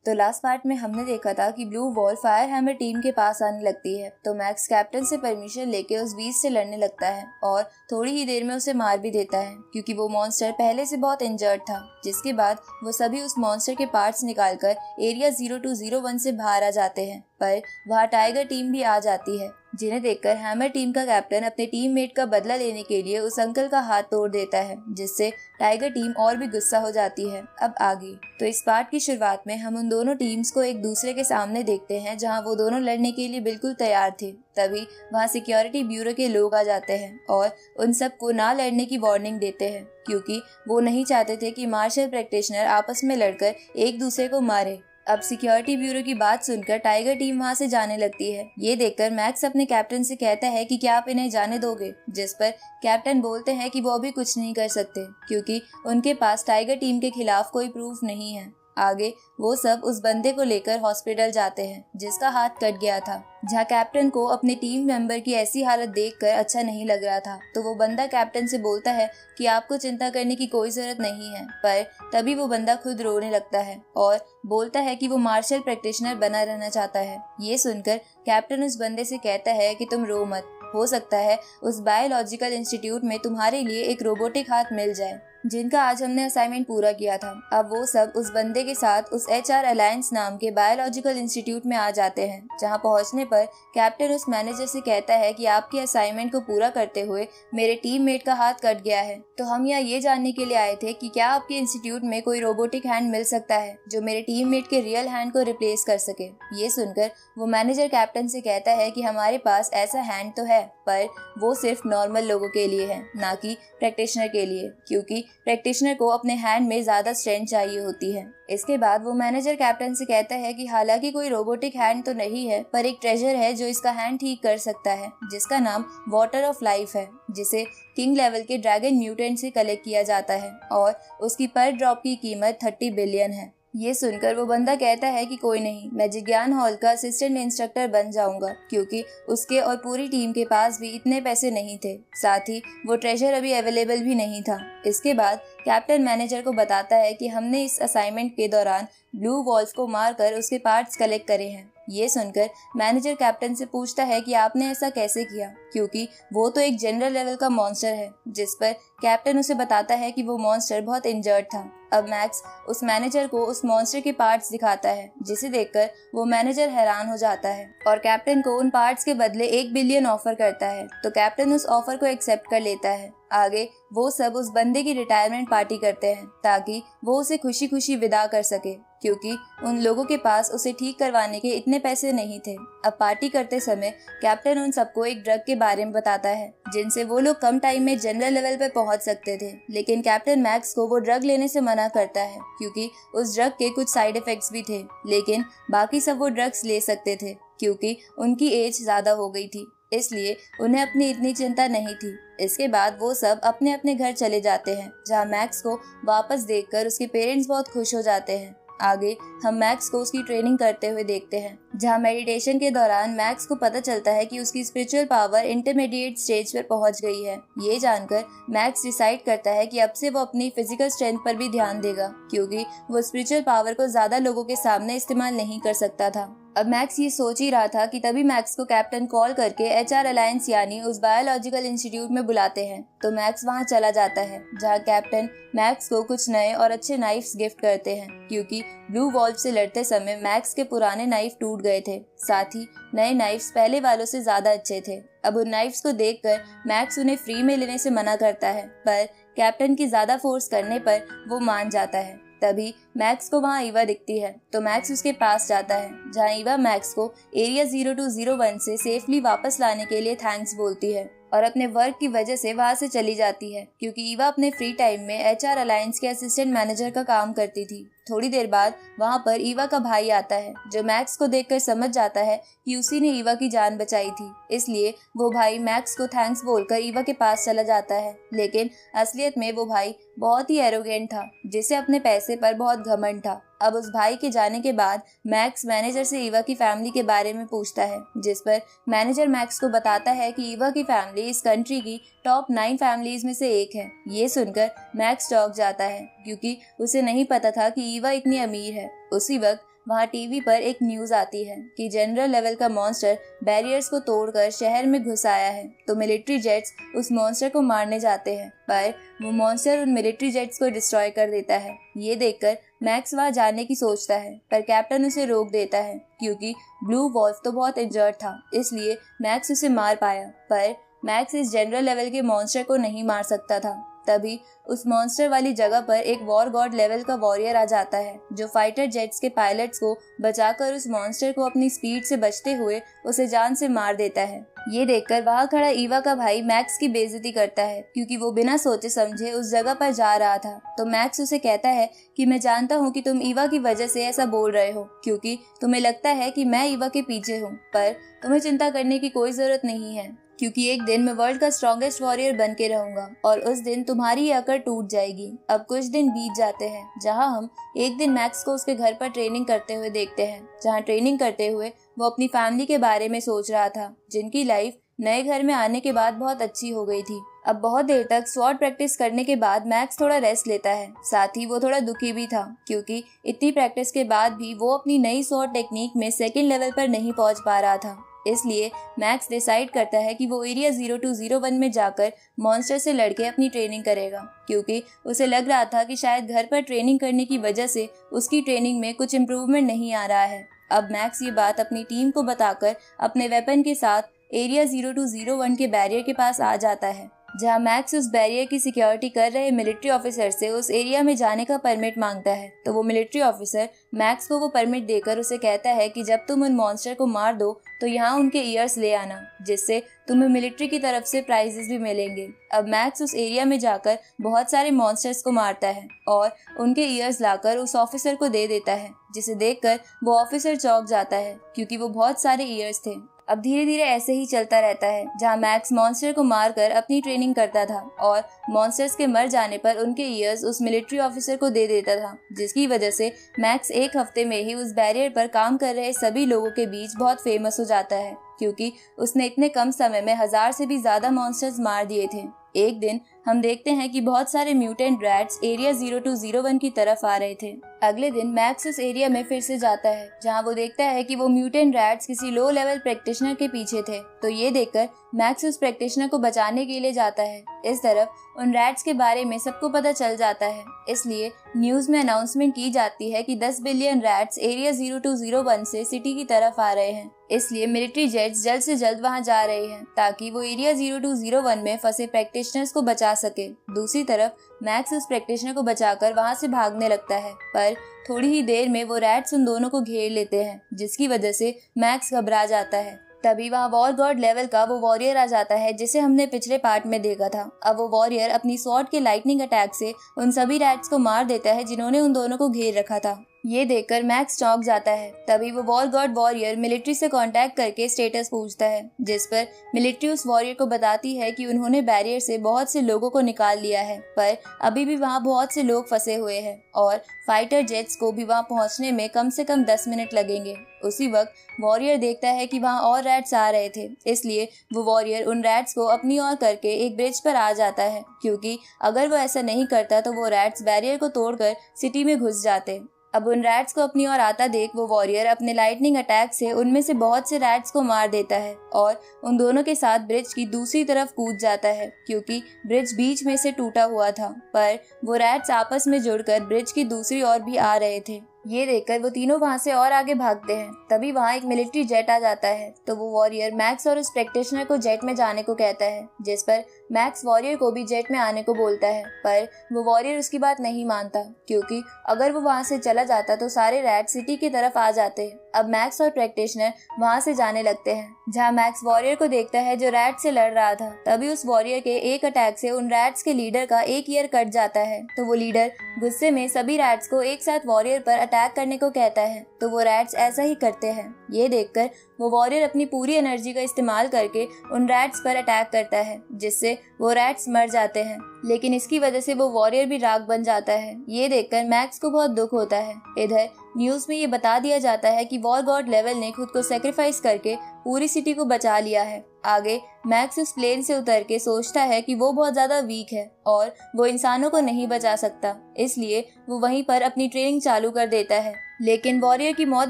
तो last part में हमने देखा था कि blue wall fire hammer team के पास आने लगती है, तो मैक्स कैप्टन से परमिशन लेके उस बीस्ट से लड़ने लगता है और थोड़ी ही देर में उसे मार भी देता है क्योंकि वो मॉन्स्टर पहले से बहुत इंजर्ड था। जिसके बाद वो सभी उस मॉन्स्टर के पार्ट्स निकालकर एरिया 0201 से बाहर आ जाते हैं, पर वहाँ टाइगर टीम भी आ जाती है, जिन्हें देखकर हैमर टीम का कैप्टन अपने टीममेट का बदला लेने के लिए उस अंकल का हाथ तोड़ देता है, जिससे टाइगर टीम और भी गुस्सा हो जाती है। अब आगे तो इस पार्ट की शुरुआत में हम उन दोनों टीम्स को एक दूसरे के सामने देखते हैं, जहां वो दोनों लड़ने के लिए बिल्कुल तैयार थे। तभी वहां सिक्योरिटी ब्यूरो के लोग आ जाते हैं और उन सबको ना लड़ने की वार्निंग देते हैं, क्योंकि वो नहीं चाहते थे कि मार्शल प्रैक्टिशनर आपस में लड़कर एक दूसरे को मारे। अब सिक्योरिटी ब्यूरो की बात सुनकर टाइगर टीम वहां से जाने लगती है। ये देखकर मैक्स अपने कैप्टन से कहता है कि क्या आप इन्हें जाने दोगे, जिस पर कैप्टन बोलते हैं कि वो अभी कुछ नहीं कर सकते क्योंकि उनके पास टाइगर टीम के खिलाफ कोई प्रूफ नहीं है। आगे वो सब उस बंदे को लेकर हॉस्पिटल जाते हैं जिसका हाथ कट गया था, जहाँ कैप्टन को अपने टीम मेंबर की ऐसी हालत देखकर अच्छा नहीं लग रहा था। तो वो बंदा कैप्टन से बोलता है कि आपको चिंता करने की कोई जरूरत नहीं है, पर तभी वो बंदा खुद रोने लगता है और बोलता है कि वो मार्शल प्रैक्टिशनर बना रहना चाहता है। ये सुनकर कैप्टन उस बंदे से कहता है कि तुम रो मत, हो सकता है उस बायोलॉजिकल इंस्टीट्यूट में तुम्हारे लिए एक रोबोटिक हाथ मिल जाए, जिनका आज हमने असाइनमेंट पूरा किया था। अब वो सब उस बंदे के साथ उस HR अलायंस नाम के बायोलॉजिकल इंस्टीट्यूट में आ जाते हैं, जहां पहुंचने पर कैप्टन उस मैनेजर से कहता है कि आपके असाइनमेंट को पूरा करते हुए मेरे टीममेट का हाथ कट गया है, तो हम यहाँ ये जानने के लिए आए थे कि क्या आपके इंस्टीट्यूट में कोई रोबोटिक हैंड मिल सकता है जो मेरे टीममेट के रियल हैंड को रिप्लेस कर सके। ये सुनकर वो मैनेजर कैप्टन से कहता है कि हमारे पास ऐसा हैंड तो है, पर वो सिर्फ नॉर्मल लोगों के लिए है, ना कि प्रैक्टिशनर के लिए, क्योंकि प्रैक्टिशनर को अपने हैंड में ज्यादा स्ट्रेंथ चाहिए होती है। इसके बाद वो मैनेजर कैप्टन से कहता है कि हालांकि कोई रोबोटिक हैंड तो नहीं है, पर एक ट्रेजर है जो इसका हैंड ठीक कर सकता है, जिसका नाम वाटर ऑफ लाइफ है, जिसे किंग लेवल के ड्रैगन म्यूटेंट से कलेक्ट किया जाता है और उसकी पर ड्रॉप की कीमत 30 बिलियन है। ये सुनकर वो बंदा कहता है कि कोई नहीं, मैं जिज्ञान हॉल का असिस्टेंट इंस्ट्रक्टर बन जाऊंगा, क्योंकि उसके और पूरी टीम के पास भी इतने पैसे नहीं थे, साथ ही वो ट्रेजर अभी अवेलेबल भी नहीं था। इसके बाद कैप्टन मैनेजर को बताता है कि हमने इस असाइनमेंट के दौरान ब्लू वॉल्फ को मारकर उसके पार्ट्स कलेक्ट करे हैं। ये सुनकर मैनेजर कैप्टन से पूछता है कि आपने ऐसा कैसे किया, क्योंकि वो तो एक जनरल लेवल का मॉन्स्टर है, जिस पर कैप्टन उसे बताता है कि वो मॉन्स्टर बहुत इंजर्ड था। अब मैक्स उस मैनेजर को उस मॉन्स्टर के पार्ट्स दिखाता है, जिसे देखकर वो मैनेजर हैरान हो जाता है और कैप्टन को उन पार्ट्स के बदले 1 बिलियन ऑफर करता है, तो कैप्टन उस ऑफर को एक्सेप्ट कर लेता है। आगे वो सब उस बंदे की रिटायरमेंट पार्टी करते हैं ताकि वो उसे खुशी खुशी विदा कर सके, क्योंकि उन लोगों के पास उसे ठीक करवाने के इतने पैसे नहीं थे। अब पार्टी करते समय कैप्टन उन सबको एक ड्रग के बारे में बताता है, जिनसे वो लोग कम टाइम में जनरल लेवल पर पहुंच सकते थे, लेकिन कैप्टन मैक्स को वो ड्रग लेने से मना करता है क्योंकि उस ड्रग के कुछ साइड इफेक्ट्स भी थे, लेकिन बाकी सब वो ड्रग्स ले सकते थे क्योंकि उनकी एज ज्यादा हो गई थी, इसलिए उन्हें अपनी इतनी चिंता नहीं थी। इसके बाद वो सब अपने अपने घर चले जाते हैं, जहाँ मैक्स को वापस देखकर उसके पेरेंट्स बहुत खुश हो जाते हैं। आगे हम मैक्स को उसकी ट्रेनिंग करते हुए देखते हैं, जहाँ मेडिटेशन के दौरान मैक्स को पता चलता है कि उसकी स्पिरिचुअल पावर इंटरमीडिएट स्टेज पर पहुंच गई है। ये जानकर मैक्स डिसाइड करता है कि अब से वो अपनी फिजिकल स्ट्रेंथ पर भी ध्यान देगा, क्योंकि वो स्पिरिचुअल पावर को ज्यादा लोगों के सामने इस्तेमाल नहीं कर सकता था। अब मैक्स ये सोच ही रहा था कि तभी मैक्स को कैप्टन कॉल करके HR अलायंस यानी उस बायोलॉजिकल इंस्टीट्यूट में बुलाते हैं, तो मैक्स वहां चला जाता है, जहां कैप्टन मैक्स को कुछ नए और अच्छे नाइफ्स गिफ्ट करते हैं, क्योंकि ब्लू वॉल्फ से लड़ते समय मैक्स के पुराने नाइफ टूट गए थे, साथ ही नए नाइफ्स पहले वालों से ज्यादा अच्छे थे। अब उन नाइफ्स को देखकर मैक्स उन्हें फ्री में लेने से मना करता है, पर कैप्टन की ज्यादा फोर्स करने पर वो मान जाता है। तभी मैक्स को वहाँ ईवा दिखती है, तो मैक्स उसके पास जाता है, जहाँ ईवा मैक्स को एरिया 0201 से सेफली वापस लाने के लिए थैंक्स बोलती है और अपने वर्क की वजह से वहाँ से चली जाती है, क्योंकि ईवा अपने फ्री टाइम में HR अलायंस के असिस्टेंट मैनेजर का काम करती थी। थोड़ी देर बाद वहाँ पर ईवा का भाई आता है, जो मैक्स को देखकर समझ जाता है कि उसी ने ईवा की जान बचाई थी, इसलिए वो भाई मैक्स को थैंक्स बोलकर ईवा के पास चला जाता है। लेकिन असलियत में वो भाई बहुत ही एरोगेंट था, जिसे अपने पैसे पर बहुत घमंड था। अब उस भाई के जाने के बाद मैक्स मैनेजर से ईवा की फैमिली के बारे में पूछता है, जिस पर मैनेजर मैक्स को बताता है कि ईवा की फैमिली इस कंट्री की टॉप 9 फैमिलीज में से एक है। ये सुनकर मैक्स चौंक जाता है, क्योंकि उसे नहीं पता था कि ईवा इतनी अमीर है। उसी वक्त वहाँ टीवी पर एक न्यूज आती है कि जनरल लेवल का मॉन्स्टर बैरियर्स को तोड़कर शहर में घुस आया है। तो मिलिट्री जेट्स उस मॉन्स्टर को मारने जाते हैं, पर वो मॉन्स्टर उन मिलिट्री जेट्स को डिस्ट्रॉय कर देता है। ये देखकर मैक्स वहाँ जाने की सोचता है, पर कैप्टन उसे रोक देता है क्योंकि ब्लू वॉल्फ तो बहुत इंजर्ड था, इसलिए मैक्स उसे मार पाया। पर मैक्स इस जनरल लेवल के मॉन्स्टर को नहीं मार सकता था। तभी उस मॉन्स्टर वाली जगह पर एक वॉर गॉड लेवल का वॉरियर आ जाता है, जो फाइटर जेट्स के पायलट्स को बचाकर उस मॉन्स्टर को अपनी स्पीड से बचते हुए उसे जान से मार देता है। ये देखकर वहाँ खड़ा ईवा का भाई मैक्स की बेइज्जती करता है क्योंकि वो बिना सोचे समझे उस जगह पर जा रहा था। तो मैक्स उसे कहता है कि मैं जानता हूँ कि तुम ईवा की वजह से ऐसा बोल रहे हो क्योंकि तुम्हें लगता है कि मैं ईवा के पीछे हूँ, पर तुम्हें चिंता करने की कोई जरूरत नहीं है क्योंकि एक दिन मैं वर्ल्ड का स्ट्रॉन्गेस्ट वॉरियर बन के रहूंगा और उस दिन तुम्हारी अकड़ टूट जाएगी। अब कुछ दिन बीत जाते हैं जहां हम एक दिन मैक्स को उसके घर पर ट्रेनिंग करते हुए देखते हैं, जहां ट्रेनिंग करते हुए वो अपनी फैमिली के बारे में सोच रहा था, जिनकी लाइफ नए घर में आने के बाद बहुत अच्छी हो गई थी। अब बहुत देर तक स्वॉर्ड प्रैक्टिस करने के बाद मैक्स थोड़ा रेस्ट लेता है, साथ ही वो थोड़ा दुखी भी था क्योंकि इतनी प्रैक्टिस के बाद भी वो अपनी नई स्वॉर्ड टेक्निक में सेकंड लेवल पर नहीं पहुंच पा रहा था। इसलिए मैक्स डिसाइड करता है कि वो एरिया 0201 में जाकर मॉन्स्टर से लड़के अपनी ट्रेनिंग करेगा क्योंकि उसे लग रहा था कि शायद घर पर ट्रेनिंग करने की वजह से उसकी ट्रेनिंग में कुछ इम्प्रूवमेंट नहीं आ रहा है। अब मैक्स ये बात अपनी टीम को बताकर अपने वेपन के साथ एरिया 0201 के बैरियर के पास आ जाता है, जहां मैक्स उस बैरियर की सिक्योरिटी कर रहे मिलिट्री ऑफिसर से उस एरिया में जाने का परमिट मांगता है। तो वो मिलिट्री ऑफिसर मैक्स को वो परमिट देकर उसे कहता है कि जब तुम उन मॉन्स्टर को मार दो तो यहाँ उनके ईयर्स ले आना, जिससे तुम्हें मिलिट्री की तरफ से प्राइजेस भी मिलेंगे। अब मैक्स उस एरिया में जाकर बहुत सारे मॉन्स्टर्स को मारता है और उनके ईयर्स लाकर उस ऑफिसर को दे देता है, जिसे देखकर वो ऑफिसर चौंक जाता है क्योंकि वो बहुत सारे ईयर्स थे। अब धीरे धीरे ऐसे ही चलता रहता है जहाँ मैक्स मॉन्स्टर को मारकर अपनी ट्रेनिंग करता था और मॉन्स्टर्स के मर जाने पर उनके ईयर्स उस मिलिट्री ऑफिसर को दे देता था, जिसकी वजह से मैक्स एक हफ्ते में ही उस बैरियर पर काम कर रहे सभी लोगों के बीच बहुत फेमस हो जाता है क्योंकि उसने इतने कम समय में 1000 से भी ज्यादा मॉन्स्टर्स मार दिए थे। एक दिन हम देखते हैं कि बहुत सारे म्यूटेंट रैट्स एरिया 0201 की तरफ आ रहे थे। अगले दिन मैक्स उस एरिया में फिर से जाता है जहां वो देखता है कि वो म्यूटेंट रैट्स किसी लो लेवल प्रैक्टिशनर के पीछे थे। तो ये देखकर मैक्स उस प्रैक्टिशनर को बचाने के लिए जाता है। इस तरफ उन रैट्स के बारे में सबको पता चल जाता है, इसलिए न्यूज में अनाउंसमेंट की जाती है कि 10 बिलियन रैट्स एरिया 0201 से सिटी की तरफ आ रहे हैं। इसलिए मिलिट्री जेट्स जल्द से जल्द वहां जा रहे हैं ताकि वो एरिया 0201 में फंसे प्रैक्टिशनर्स को बचा सके। दूसरी तरफ मैक्स उस प्रैक्टिशनर को बचाकर वहां से भागने लगता है, पर थोड़ी ही देर में वो रैट्स उन दोनों को घेर लेते हैं, जिसकी वजह से मैक्स घबरा जाता है। तभी वहाँ वॉर गॉड लेवल का वो वॉरियर आ जाता है जिसे हमने पिछले पार्ट में देखा था। अब वो वॉरियर अपनी स्वॉर्ड के लाइटनिंग अटैक से उन सभी रैट्स को मार देता है जिन्होंने उन दोनों को घेर रखा था। ये देखकर मैक्स चौंक जाता है। तभी वो वॉर गॉड वॉरियर मिलिट्री से कांटेक्ट करके स्टेटस पूछता है, जिस पर मिलिट्री उस वॉरियर को बताती है कि उन्होंने बैरियर से बहुत से लोगों को निकाल लिया है, पर अभी भी वहाँ बहुत से लोग फंसे हुए हैं और फाइटर जेट्स को भी वहाँ पहुँचने में कम से कम 10 मिनट लगेंगे। उसी वक्त वॉरियर देखता है कि वहाँ और रैट्स आ रहे थे, इसलिए वो वॉरियर उन रैट्स को अपनी ओर करके एक ब्रिज पर आ जाता है क्योंकि अगर वो ऐसा नहीं करता तो वो रैट्स बैरियर को तोड़कर सिटी में घुस जाते। अब उन रैट्स को अपनी ओर आता देख वो वॉरियर अपने लाइटनिंग अटैक से उनमें से बहुत से रैट्स को मार देता है और उन दोनों के साथ ब्रिज की दूसरी तरफ कूद जाता है क्योंकि ब्रिज बीच में से टूटा हुआ था, पर वो रैट्स आपस में जुड़कर ब्रिज की दूसरी ओर भी आ रहे थे। ये देखकर वो तीनों वहाँ से और आगे भागते हैं। तभी वहाँ एक मिलिट्री जेट आ जाता है, तो वो वॉरियर मैक्स और उस प्रैक्टिशनर को जेट में जाने को कहता है, जिस पर मैक्स वॉरियर को भी जेट में आने को बोलता है, पर वो वॉरियर उसकी बात नहीं मानता क्योंकि अगर वो वहाँ से चला जाता तो सारे रैट सिटी की तरफ आ जाते। अब मैक्स और प्रैक्टिशनर वहाँ से जाने लगते हैं, जहाँ मैक्स वॉरियर को देखता है जो रैट से लड़ रहा था। तभी उस वॉरियर के एक अटैक से उन रैट्स के लीडर का एक ईयर कट जाता है, तो वो लीडर गुस्से में सभी रैट्स को एक साथ वॉरियर पर अटैक करने को कहता है, तो वो रैट्स ऐसा ही करते हैं। ये देखकर वो वॉरियर अपनी पूरी एनर्जी का इस्तेमाल करके उन रैट्स पर अटैक करता है, जिससे वो रैट्स मर जाते हैं, लेकिन इसकी वजह से वो वॉरियर भी राख बन जाता है। ये देखकर मैक्स को बहुत दुख होता है। इधर न्यूज में ये बता दिया जाता है कि वॉर गॉड लेवल ने खुद को सेक्रीफाइस करके पूरी सिटी को बचा लिया है। आगे मैक्स उस प्लेन से उतर के सोचता है कि वो बहुत ज्यादा वीक है और वो इंसानों को नहीं बचा सकता, इसलिए वो वहीं पर अपनी ट्रेनिंग चालू कर देता है। लेकिन वॉरियर की मौत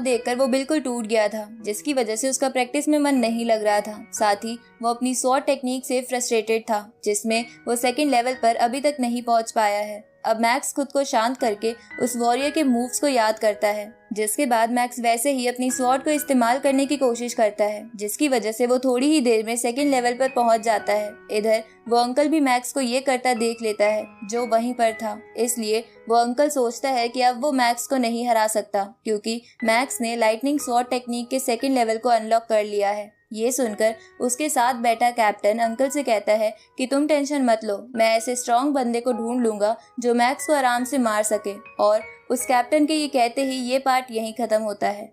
देखकर वो बिल्कुल टूट गया था, जिसकी वजह से उसका प्रैक्टिस में मन नहीं लग रहा था। साथ ही वो अपनी स्वॉर्ड टेक्निक से फ्रस्ट्रेटेड था, जिसमें वो सेकंड लेवल पर अभी तक नहीं पहुंच पाया है। अब मैक्स खुद को शांत करके उस वॉरियर के मूव्स को याद करता है, जिसके बाद मैक्स वैसे ही अपनी स्वॉर्ड को इस्तेमाल करने की कोशिश करता है, जिसकी वजह से वो थोड़ी ही देर में सेकंड लेवल पर पहुंच जाता है। इधर वो अंकल भी मैक्स को ये करता देख लेता है, जो वहीं पर था। इसलिए वो अंकल सोचता है कि अब वो मैक्स को नहीं हरा सकता, क्योंकि मैक्स ने लाइटनिंग स्वॉर्ड टेक्निक के सेकंड लेवल को अनलॉक कर लिया है। ये सुनकर उसके साथ बैठा कैप्टन अंकल से कहता है कि तुम टेंशन मत लो, मैं ऐसे स्ट्रॉन्ग बंदे को ढूंढ लूंगा जो मैक्स को आराम से मार सके। और उस कैप्टन के ये कहते ही ये पार्ट यहीं खत्म होता है।